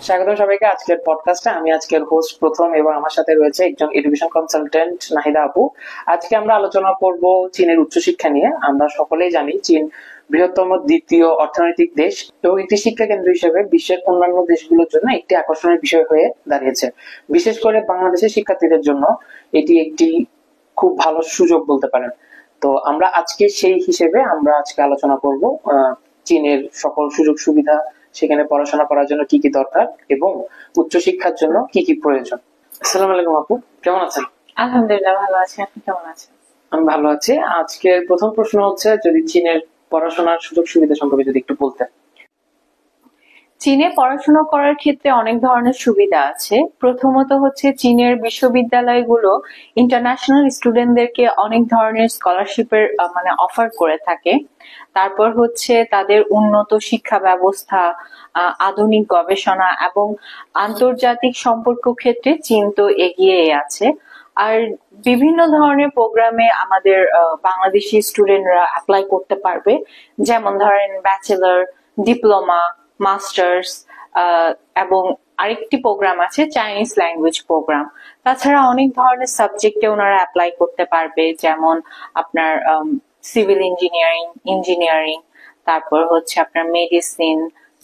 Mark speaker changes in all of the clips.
Speaker 1: স্বাগত সবাইকে আজকের পডকাস্টে। আমি আজকের হোস্ট প্রথম এবং আমার সাথে রয়েছে একজন এডুকেশন কনসালটেন্ট নাহিদা আপু। আজকে আমরা আলোচনা করব চীনের উচ্চশিক্ষা নিয়ে। আমরা সকলেই জানি চীন বৃহত্তম দ্বিতীয় অর্থনৈতিক দেশ এবং একটি শিক্ষা কেন্দ্র হিসেবে বিশ্বের অন্যান্য দেশগুলোর জন্য একটি আকর্ষণের বিষয় হয়ে দাঁড়িয়েছে। বিশেষ করে বাংলাদেশের শিক্ষার্থীদের জন্য এটি একটি খুব ভালো সুযোগ বলতে পারেন। তো আমরা আজকে সেই হিসেবে আমরা আজকে আলোচনা করব চীনের সকল সুযোগ সুবিধা, সেখানে পড়াশোনা করার জন্য কি কি দরকার এবং উচ্চশিক্ষার জন্য কি কি প্রয়োজন। আসসালামু আলাইকুম আপু, কেমন আছেন?
Speaker 2: আলহামদুলিল্লাহ ভালো আছি, আপনি কেমন আছেন?
Speaker 1: আমি ভালো আছি। আজকের প্রথম প্রশ্ন হচ্ছে, যদি চীনের পড়াশোনার সুযোগ সুবিধা সম্পর্কে যদি একটু বলতেন।
Speaker 2: চীনে পড়াশোনা করার ক্ষেত্রে অনেক ধরনের সুবিধা আছে। প্রথমত হচ্ছে চীনের বিশ্ববিদ্যালয়গুলো ইন্টারন্যাশনাল স্টুডেন্টদেরকে অনেক ধরনের স্কলারশিপের অফার করে থাকে। তারপর হচ্ছে তাদের উন্নত শিক্ষা ব্যবস্থা, আধুনিক গবেষণা এবং আন্তর্জাতিক সম্পর্ক ক্ষেত্রে চীন তো এগিয়ে আছে। আর বিভিন্ন ধরনের প্রোগ্রামে আমাদের বাংলাদেশি স্টুডেন্টরা অ্যাপ্লাই করতে পারবে, যেমন ধরেন ব্যাচেলর, ডিপ্লোমা, মাস্টার্স এবং আরেকটি প্রোগ্রাম আছে চাইনিজ ল্যাঙ্গুয়েজ প্রোগ্রাম। তাছাড়া অনেক ধরনের সাবজেক্টে ওনারা অ্যাপ্লাই করতে পারবে, যেমন আপনার সিভিল ইঞ্জিনিয়ারিং, তারপর হচ্ছে আপনার মেডিসিন,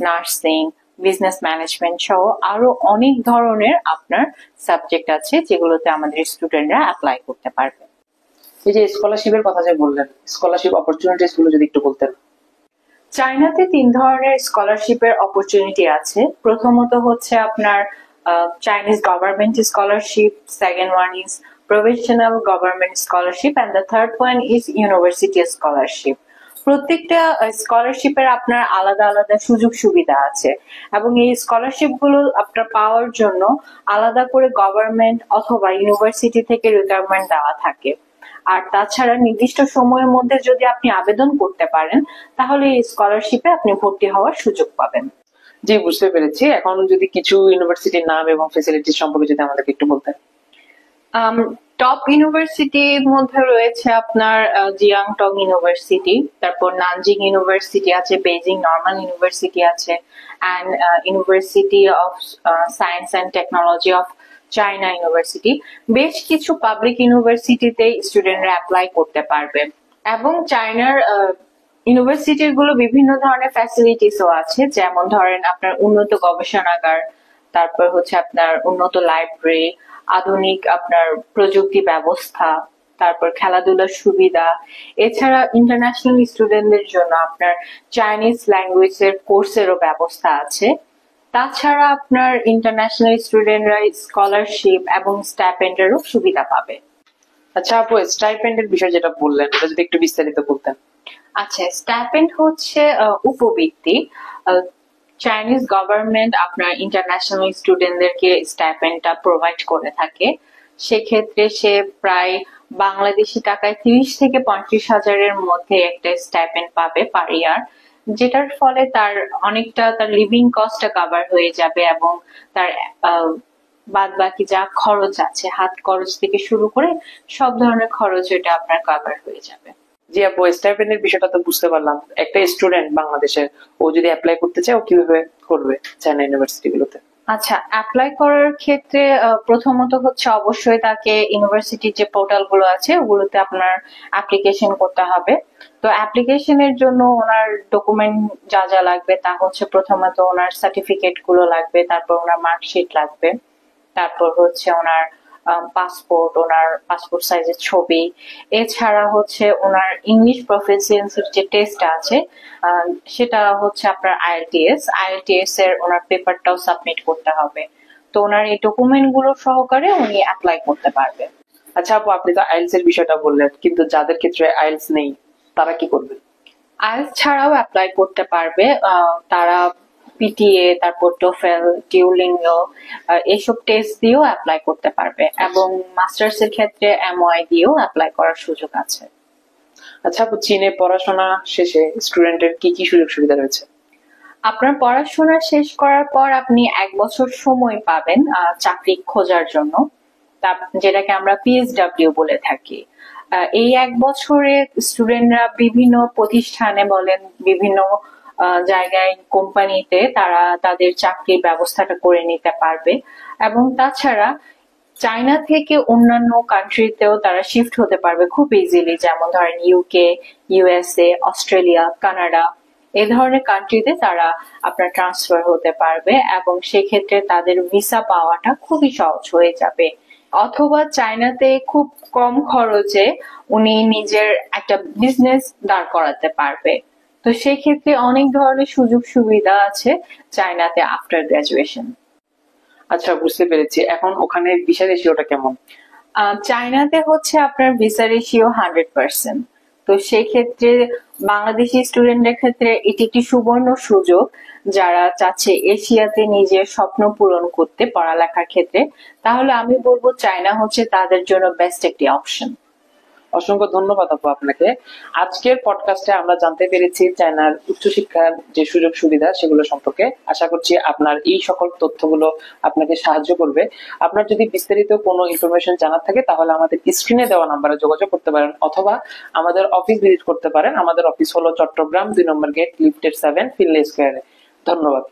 Speaker 2: নার্সিং, বিজনেস ম্যানেজমেন্ট সহ আরো অনেক ধরনের আপনার সাবজেক্ট আছে যেগুলোতে আমাদের স্টুডেন্টরা অ্যাপ্লাই করতে পারবে।
Speaker 1: এই যে স্কলারশিপের কথা যে বললেন, স্কলারশিপ অপরচুনিটিস গুলো যদি একটু বলতেন।
Speaker 2: চায়নাতে 3 ধরনের স্কলারশিপের অপরচুনিটি আছে। প্রথমত হচ্ছে আপনার Chinese government scholarship, second one is professional government scholarship and the third one is university scholarship. প্রত্যেকটা স্কলারশিপের আপনার আলাদা আলাদা সুযোগ সুবিধা আছে এবং এই স্কলারশিপ গুলো আপনার পাওয়ার জন্য আলাদা করে গভর্নমেন্ট অথবা ইউনিভার্সিটি থেকে রিকোয়ারমেন্ট দেওয়া থাকে। আর তাছাড়া নির্দিষ্ট সময়ের মধ্যে যদি আপনি আবেদন করতে পারেন তাহলে এই স্কলারশিপে আপনি ভর্তি হওয়ার সুযোগ পাবেন।
Speaker 1: জি, বুঝতে পেরেছি। এখন যদি কিছু ইউনিভার্সিটির নাম এবং ফ্যাসিলিটিস সম্পর্কে যদি আমাদেরকে একটু বলতেন।
Speaker 2: টপ ইউনিভার্সিটির মধ্যে রয়েছে আপনার জিয়াংটং ইউনিভার্সিটি, তারপর নানজিং ইউনিভার্সিটি আছে, বেজিং নর্মাল ইউনিভার্সিটি আছে, and university of science and technology of China university. বেশ কিছু পাবলিক ইউনিভার্সিটিতে স্টুডেন্টরা অ্যাপ্লাই করতে পারবে এবং চায়নার ইউনিভার্সিটি গুলো বিভিন্ন ধরনের ফ্যাসিলিটিসও আছে, যেমন ধরেন আপনার উন্নত গবেষণাগার, তারপর হচ্ছে আপনার উন্নত লাইব্রেরি, আধুনিক আপনার প্রযুক্তি ব্যবস্থা, তারপর খেলাধুলার সুবিধা। এছাড়া ইন্টারন্যাশনাল স্টুডেন্টদের জন্য আপনার চাইনিজ ল্যাঙ্গুয়েজের কোর্সেরও ব্যবস্থা আছে। তাছাড়া আপনার ইন্টারন্যাশনাল স্টুডেন্টরা স্কলারশিপ এবং স্টাইপেন্ডেরও সুবিধা পাবে।
Speaker 1: আচ্ছা আপু, স্টাইপেন্ডের বিষয় যেটা বললেন এটা যদি একটু বিস্তারিত বলতেন।
Speaker 2: আচ্ছা, স্টাইপেন্ড হচ্ছে উপবৃত্তি। চাইনিজ গভর্নমেন্ট আপনার ইন্টারন্যাশনাল স্টুডেন্টদেরকে স্টাইপেন্ডটা প্রোভাইড করে থাকে। সেক্ষেত্রে সে প্রায় বাংলাদেশি টাকায় 30 থেকে 35,000-এর মধ্যে একটা স্টাইপেন্ড পাবে পার ইয়ার, যেটার ফলে তার অনেকটা তার লিভিং কস্টটা কভার হয়ে যাবে এবং তার বাদ বাকি যা খরচ আছে, হাত খরচ থেকে শুরু করে সব ধরনের খরচ এটা আপনার কভার হয়ে যাবে।
Speaker 1: জি আপু, স্টাইপেন্ডের বিষয়টা তো বুঝতে পারলাম। একটা স্টুডেন্ট বাংলাদেশের, ও যদি অ্যাপ্লাই করতে চায় ও কিভাবে করবে চায়না ইউনিভার্সিটি গুলোতে?
Speaker 2: আচ্ছা, অ্যাপ্লাই করার ক্ষেত্রে প্রথমত হচ্ছে অবশ্যই তাকে ইউনিভার্সিটির যে পোর্টাল গুলো আছে ওগুলোতে আপনার অ্যাপ্লিকেশন করতে হবে। তো অ্যাপ্লিকেশনের জন্য ওনার ডকুমেন্ট যা যা লাগবে তা হচ্ছে প্রথমত ওনার সার্টিফিকেট গুলো লাগবে, তারপর ওনার মার্কশিট লাগবে, তারপর হচ্ছে ওনার পাসপোর্ট, ওনার পাসপোর্ট সাইজের ছবি। এছাড়া হচ্ছে ওনার ইংলিশ প্রফিসিয়েন্সির যে টেস্ট আছে সেটা হচ্ছে আপনার আইএলটিএস এর ওনার পেপারটাও সাবমিট করতে হবে। তো ওনার এই ডকুমেন্ট গুলো সহকারে উনি অ্যাপ্লাই করতে পারবে।
Speaker 1: আচ্ছা আপু, আপনি তো আইএলস এর বিষয়টা বললেন, কিন্তু যাদের ক্ষেত্রে আইএলস নেই তারা কি করবে?
Speaker 2: আইএলস ছাড়াও অ্যাপ্লাই করতে পারবে। তারা পিটিএ, তারপর টোফেল, ডিউলিঙ্গো এইসব টেস্ট দিয়েও অ্যাপ্লাই করতে পারবে এবং মাস্টার্স এর ক্ষেত্রে এমওআই দিয়েও অ্যাপ্লাই করার সুযোগ আছে।
Speaker 1: আচ্ছা আপু, চীনে পড়াশোনা শেষে স্টুডেন্টের কি কি সুযোগ সুবিধা রয়েছে?
Speaker 2: আপনার পড়াশোনা শেষ করার পর আপনি 1 বছর সময় পাবেন চাকরি খোঁজার জন্য, যেটাকে আমরা পিএসডব্লিউ বলে থাকি। এই 1 বছরে স্টুডেন্টরা বিভিন্ন প্রতিষ্ঠানে বলেন, বিভিন্ন জায়গায় কোম্পানিতে তারা তাদের চাকরির ব্যবস্থাটা করে নিতে পারবে। এবং তাছাড়া চায়না থেকে অন্যান্য কান্ট্রিতেও তারা শিফট হতে পারবে খুব ইজিলি, যেমন ধরেন ইউকে, ইউএসএ, অস্ট্রেলিয়া, কানাডা, এই ধরনের কান্ট্রিতে তারা আপনার ট্রান্সফার হতে পারবে এবং সেক্ষেত্রে তাদের ভিসা পাওয়াটা খুবই সহজ হয়ে যাবে। অথবা চায়নাতে খুব কম খরচে উনি নিজের একটা বিজনেস দাঁড় করাতে পারবে। তো সেক্ষেত্রে অনেক ধরনের সুযোগ সুবিধা আছে চায়নাতে আফটার গ্রাজুয়েশন।
Speaker 1: আচ্ছা, বুঝতে পেরেছি। এখন ওখানে ভিসা রেশিওটা কেমন?
Speaker 2: চায়নাতে হচ্ছে আপনার ভিসা রেশিও 100%। তো সেই ক্ষেত্রে বাংলাদেশি স্টুডেন্টদের ক্ষেত্রে এটি একটি সুবর্ণ সুযোগ, যারা চাচ্ছে এশিয়াতে নিজের স্বপ্ন পূরণ করতে পড়ালেখার ক্ষেত্রে, তাহলে আমি বলবো চায়না হচ্ছে তাদের জন্য বেস্ট একটি অপশন।
Speaker 1: অসংখ্য ধন্যবাদ আপু আপনাকে। আজকের পডকাস্টে আমরা জানতে পেরেছি চায়নার উচ্চশিক্ষার যে সুযোগ সুবিধা সেগুলো সম্পর্কে। আশা করছি আপনার এই সকল তথ্যগুলো আপনাকে সাহায্য করবে। আপনার যদি বিস্তারিত কোনো ইনফরমেশন জানার থাকে তাহলে আমাদের স্ক্রিনে দেওয়া নাম্বারে যোগাযোগ করতে পারেন, অথবা আমাদের অফিস ভিজিট করতে পারেন। আমাদের অফিস হলো চট্টগ্রাম 2 নম্বর গেট, লিফটের 7, ফিনলে স্কয়ারে। ধন্যবাদ।